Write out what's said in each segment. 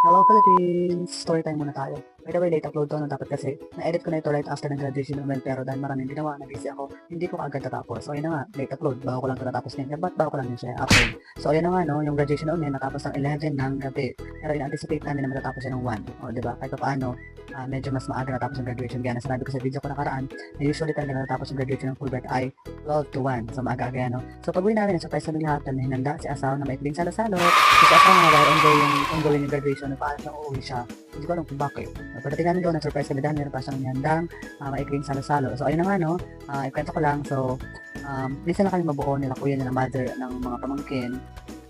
Hello Philippines! Story time muna tayo. By the way, late upload to, dapat kasi na-edit ko na ito right after ng graduation naman, pero dahil maraming ginawa, na-busy ako, hindi ko agad tatapos. So ayun na nga, late upload, bago ko lang ito natapos ngayon. Ba't bago ko lang yun siya upload? So ayun na nga, no, yung graduation noon natapos ng 11 ng gabi. Pero in-anticipate namin na matatapos siya ng 1. O diba, kahit pa paano, medyo mas maaga natapos yung graduation. Kaya nasabi ko sa video ko nakaraan, na usually talaga natapos yung graduation ng Fulbright ay 12 to 1. So maaga-aga yan, no? So pag-uwi namin, surprise namin lahat na hinanda si asawa na maikling salo-salo. Si asawa nga dahil ongoing yung graduation, na paano siya uuwi siya. Hindi ko alam kung bakit. Pagdating namin doon, na-surprise kami dahil meron pa siyang handang maikling salo-salo. So ayun na nga, no, ikwento ko lang. So minsan na kami mabuo nila kuya nila mother ng mga pamangkin.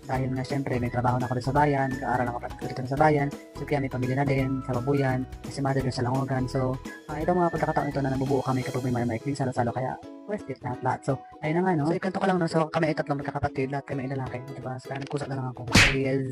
Dahil nga syempre may trabaho na ako sa bayan, kaaral ako dito sa bayan, so kaya may pamilya na din sa Babuyan, kasi mother din sa Langogan. So itong mga pagkakataon ito na nabubuo kami kapag may maikling salo-salo, kaya worth it lahat. So ayun na nga, no. So ikwento ko lang, no. So kami ay tatlong magkakapatid, lahat kami ay lalaki, diba? So kaya nagkusap na lang ako. Yes.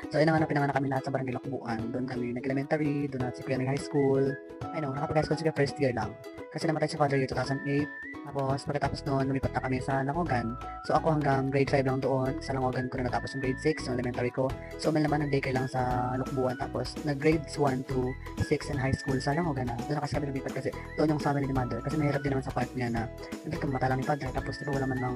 So ayun na nga, no, pinanganak kami lahat sa Barangay Lakbuan. Doon kami nag-elementary, doon na si kuya nag-high school. I know, nakapag-high school siya first year lang. Kasi namatay si father year 2008. Tapos pagkatapos noon, lumipat na kami sa Langogan. So ako hanggang grade 5 lang doon. Sa Langogan ko na natapos yung grade 6, yung elementary ko. So may naman ng daycare lang sa Lukbuan. Tapos nag-grades 1 to 6 in high school sa Langogan na. Doon na kasi kami lumipat kasi doon yung family ni mother. Kasi mahirap din naman sa part niya na hindi ka matala ni father. Tapos diba wala man lang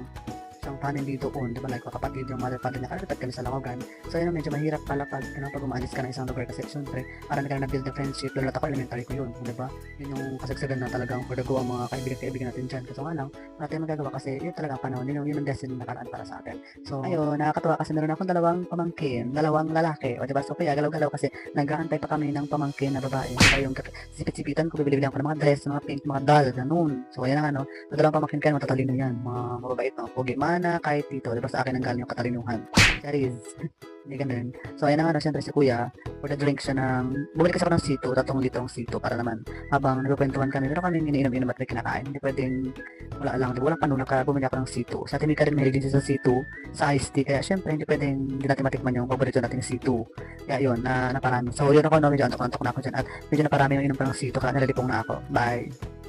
siyang family doon, diba, like kapatid yung mother father niya, kalipat kami sa Langogan. So yun, medyo mahirap pala pag umalis ka ng isang lugar kasi syempre parang nagkaroon na build na friendship, lalo ako elementary ko yun, diba, yun yung kasagsagan na talagang for the go ang mga kaibigan natin dyan. Kasi nga lang, wala tayong magagawa kasi yun talaga ang panahon, yun yung destiny na nakaraan para sa atin. So ayun, nakakatuwa kasi meron akong dalawang pamangkin, dalawang lalaki, o diba, so kaya galaw-galaw kasi nag-aantay pa kami ng pamangkin na babae. So yung sipit-sipitan ko, bibili ko ng mga dress, mga pink, mga doll, ganun. So ayan na nga, no, so dalawang pamangkin kayo, matatalino yan, mga mababait, mga pogi mana, kahit dito, diba, sa akin ang galing yung katalinuhan. Charis. Hindi ganun. So, ayan na nga, no, syempre si kuya, for the drink siya ng, bumili kasi ako ng sito, 3 litrong sito, para naman, habang nagkukwentuhan kami, meron kami iniinom-inom at may kinakain. Hindi pwedeng, wala lang, diba, walang panulak, kaya bumili ako ng sito. Sa atin, may ka rin mahilig din siya sa sito, sa iced tea, kaya syempre, hindi pwedeng, hindi natin matikman yung paborito natin sito. Kaya yun, naparami. So, yun ako, no, medyo antok na ako dyan, at medyo naparami yung inom pa ng sito, kaya nalalipong na ako. Bye!